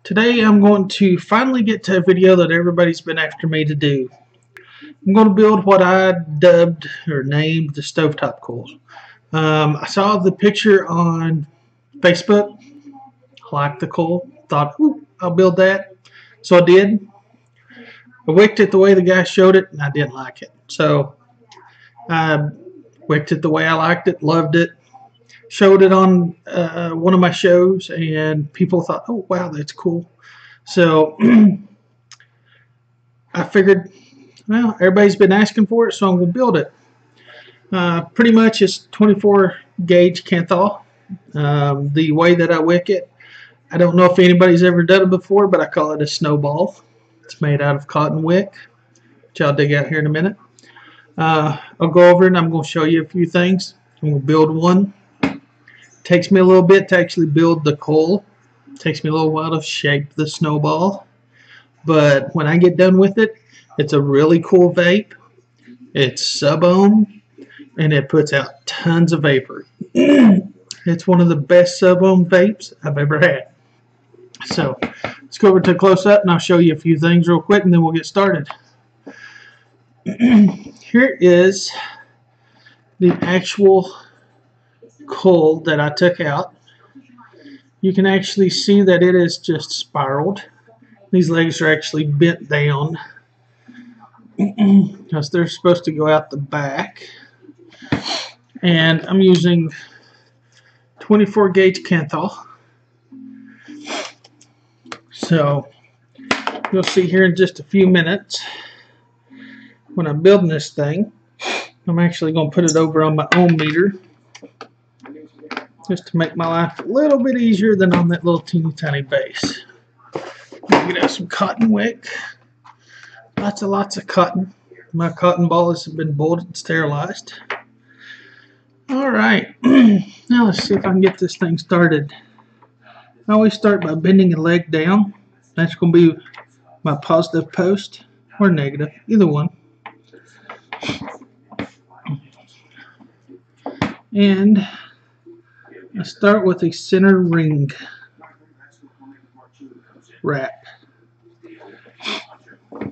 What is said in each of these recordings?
Today I'm going to finally get to a video that everybody's been after me to do. I'm going to build what I dubbed or named the stovetop coils. I saw the picture on Facebook, liked the coil, thought, ooh, I'll build that. So I did. I wicked it the way the guy showed it, and I didn't like it. So I wicked it the way I liked it, loved it. Showed it on one of my shows, and people thought, oh, wow, that's cool. So I figured, well, everybody's been asking for it, so I'm going to build it. Pretty much it's 24 gauge Kenthal. The way that I wick it, I don't know if anybody's ever done it before, but I call it a snowball. It's made out of cotton wick, which I'll dig out here in a minute. I'll go over it and I'm going to show you a few things. I'm going to build one. It takes me a little bit to actually build the coil. It takes me a little while to shape the snowball. But when I get done with it, it's a really cool vape. It's sub-ohm, and it puts out tons of vapor. It's one of the best sub-ohm vapes I've ever had. So let's go over to a close-up, and I'll show you a few things real quick, and then we'll get started. Here is the actual coil that I took out. You can actually see that it is just spiraled. These legs are actually bent down because they're supposed to go out the back. And I'm using 24 gauge Kenthal. So you'll see here in just a few minutes when I'm building this thing. I'm actually going to put it over on my ohm meter just to make my life a little bit easier than on that little teeny tiny base. Get out some cotton wick. Lots of cotton. My cotton balls have been boiled and sterilized. Alright, now let's see if I can get this thing started. I always start by bending a leg down. That's going to be my positive post or negative, either one. And I start with a center ring wrap.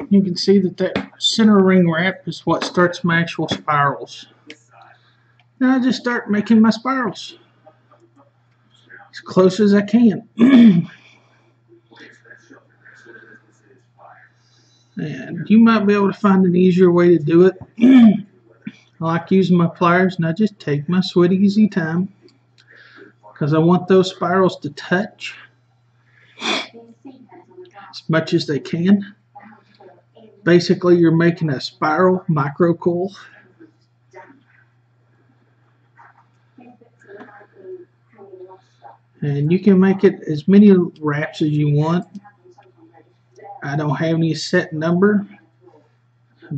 You can see that that center ring wrap is what starts my actual spirals. Now I just start making my spirals as close as I can. And you might be able to find an easier way to do it. I like using my pliers, and I just take my sweet easy time because I want those spirals to touch as much as they can. Basically, you're making a spiral micro coil. And you can make it as many wraps as you want. I don't have any set number.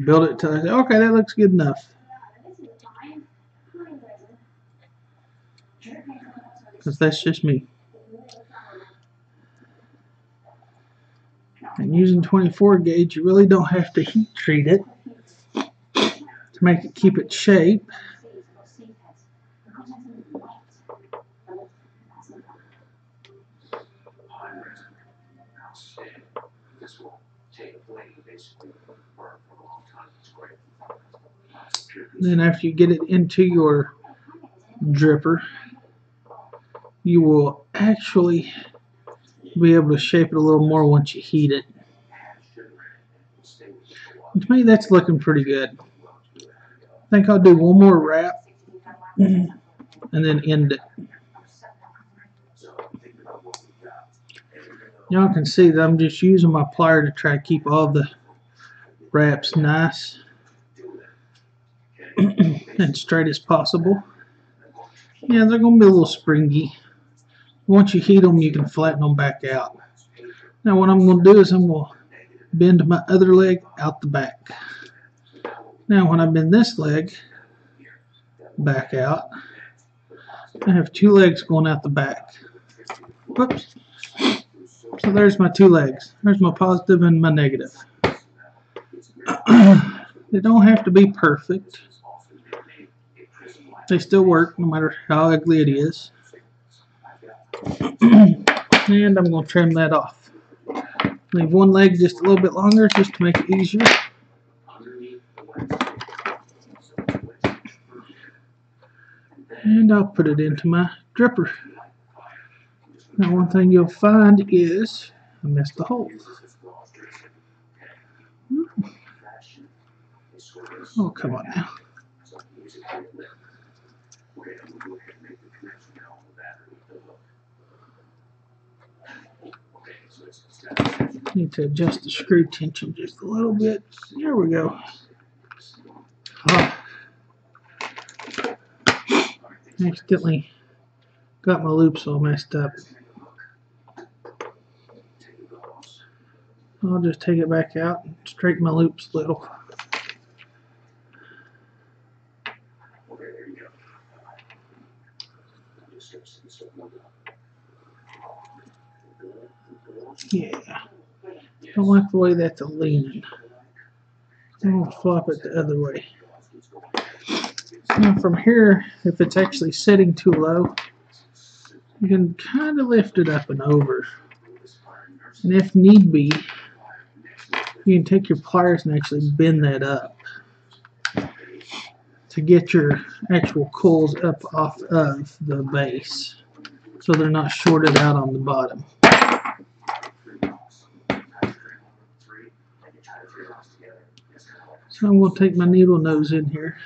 Build it till I say, okay, that looks good enough. Because that's just me. And using 24 gauge, you really don't have to heat treat it to make it keep its shape. Then after you get it into your dripper, you will actually be able to shape it a little more once you heat it. To me, that's looking pretty good. I think I'll do one more wrap and then end it. Y'all can see that I'm just using my plier to try to keep all the wraps nice and straight as possible. Yeah, they're going to be a little springy. Once you heat them, you can flatten them back out. Now what I'm going to do is I'm going to bend my other leg out the back. Now when I bend this leg back out, I have two legs going out the back. Whoops. So there's my two legs. There's my positive and my negative. They don't have to be perfect. They still work no matter how ugly it is. And I'm going to trim that off. Leave one leg just a little bit longer just to make it easier. And I'll put it into my dripper. Now one thing you'll find is I missed the hole. Oh, come on now. Need to adjust the screw tension just a little bit. There we go. Oh. Accidentally got my loops all messed up. I'll just take it back out and straighten my loops a little. Yeah, don't like the way that's leaning. I'm going to flop it the other way. Now from here, if it's actually sitting too low, you can kind of lift it up and over. And if need be, you can take your pliers and actually bend that up to get your actual coils up off of the base so they're not shorted out on the bottom. So I'm going to take my needle nose in here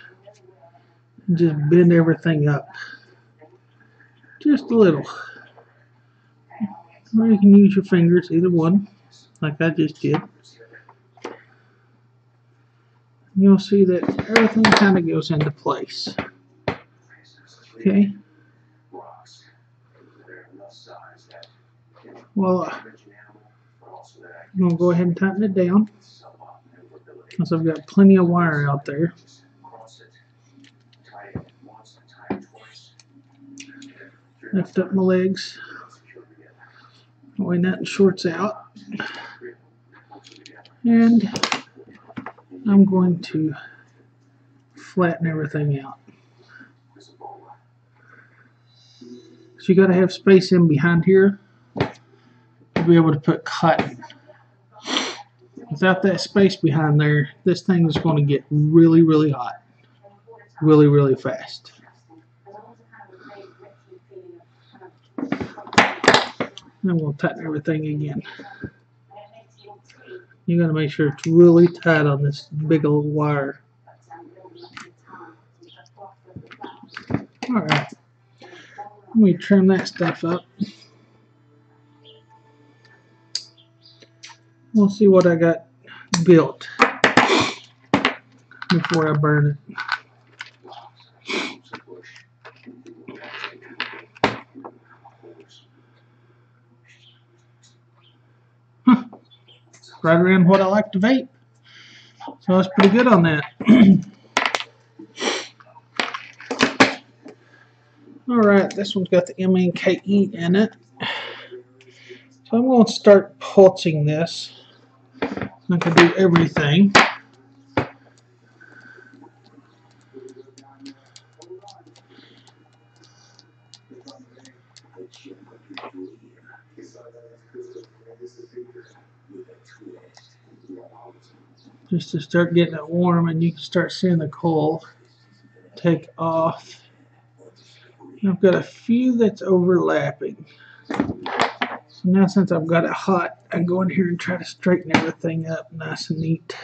and just bend everything up just a little. Or you can use your fingers, either one, like I just did. You'll see that everything kind of goes into place. Okay. Voila. I'm going to go ahead and tighten it down because I've got plenty of wire out there. Lift up my legs. That way nothing shorts out. And I'm going to flatten everything out. So you got to have space in behind here to be able to put cotton. Without that space behind there, this thing is going to get really, really hot. Really, really fast. I'm going to tighten everything again. You got to make sure it's really tight on this big old wire. Alright. Let me trim that stuff up. We'll see what I got built before I burn it. Huh. Right around what I like to vape. So that's pretty good on that. Alright, this one's got the MNKE in it. So I'm going to start pulsing this. I can do everything. Just to start getting it warm, and you can start seeing the coil take off. I've got a few that's overlapping. So now since I've got it hot, I go in here and try to straighten everything up nice and neat.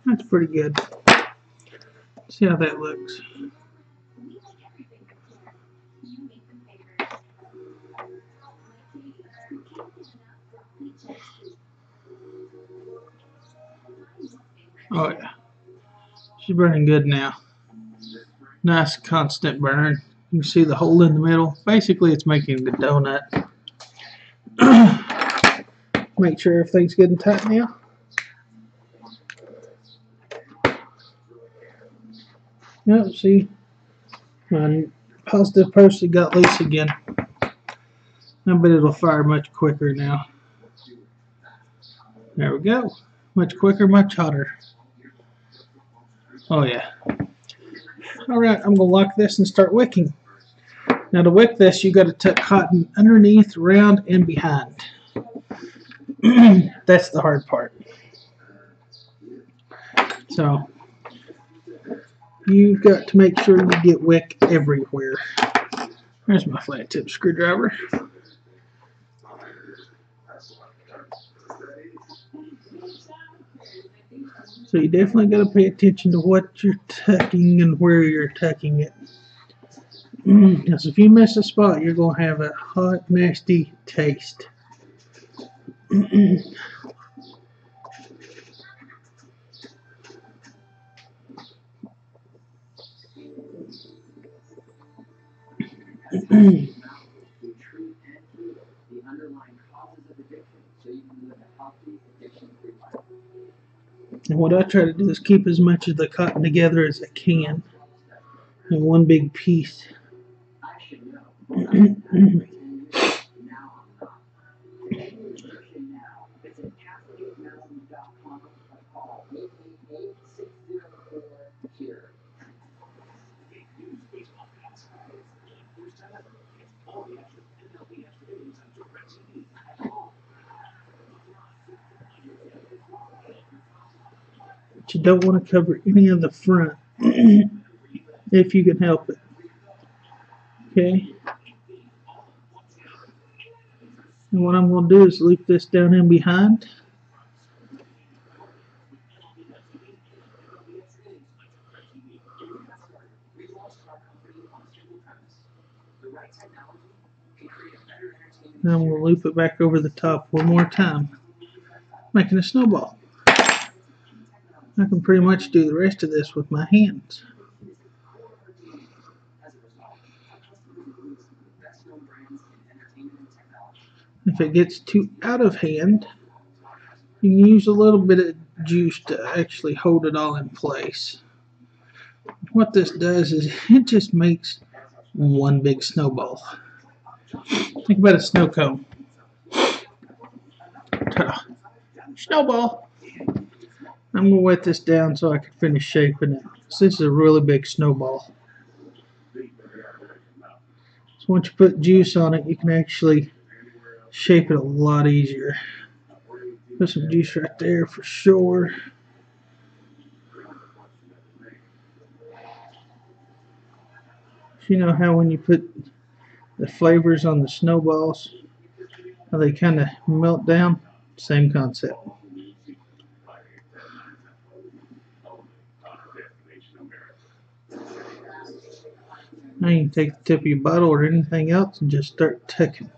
That's pretty good. See how that looks. Oh yeah, she's burning good now. Nice constant burn. You can see the hole in the middle. Basically, it's making the donut. Make sure everything's good and tight now. Yep, see, my positive post got loose again. I bet it'll fire much quicker now. There we go. Much quicker, much hotter. Oh yeah. Alright, I'm going to lock this and start wicking. Now to wick this, you got to tuck cotton underneath, around, and behind. That's the hard part. So you've got to make sure you get wick everywhere. There's my flat tip screwdriver. So you definitely got to pay attention to what you're tucking and where you're tucking it. Because if you miss a spot, you're going to have a hot, nasty taste. And what I try to do is keep as much of the cotton together as I can in one big piece. But you don't want to cover any of the front if you can help it. Okay? And what I'm going to do is loop this down in behind. And I'm going to loop it back over the top one more time, making a snowball. I can pretty much do the rest of this with my hands. If it gets too out of hand, you can use a little bit of juice to actually hold it all in place. What this does is it just makes one big snowball. Think about a snow cone. Ta-da. Snowball. I'm going to wet this down so I can finish shaping it. So this is a really big snowball. So once you put juice on it, you can actually shape it a lot easier. Put some juice right there for sure. You know how when you put the flavors on the snowballs, how they kind of melt down? Same concept. Now you can take the tip of your bottle or anything else and just start tucking.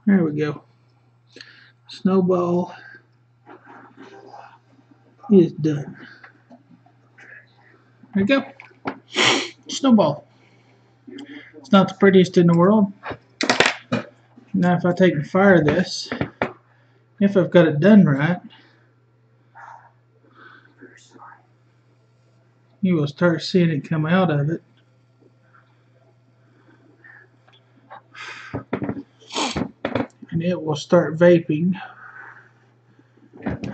There we go. Snowball is done. There you go. Snowball. It's not the prettiest in the world. Now if I take and fire this, if I've got it done right, you will start seeing it come out of it. And it will start vaping. And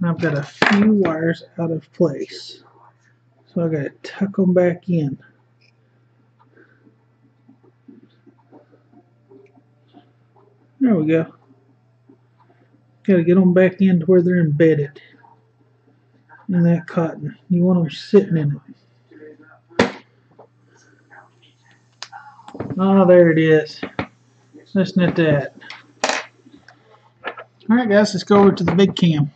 I've got a few wires out of place, so I got to tuck them back in. There we go. Got to get them back into where they're embedded in that cotton. You want them sitting in it. Oh, there it is. Listen at that. Alright guys, let's go over to the big cam.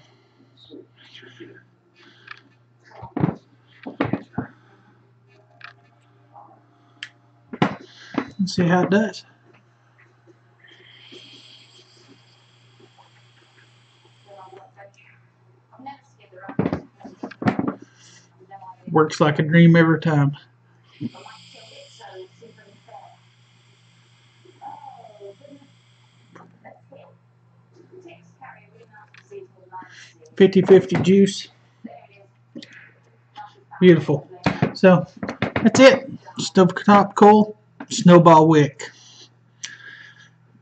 Let's see how it does. Works like a dream every time. $50-50 juice. Beautiful. So that's it. Stovetop coil, snowball wick.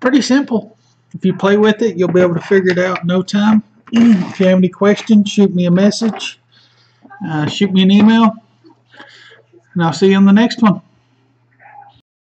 Pretty simple. If you play with it, you'll be able to figure it out in no time. If you have any questions, shoot me a message. Shoot me an email. And I'll see you on the next one.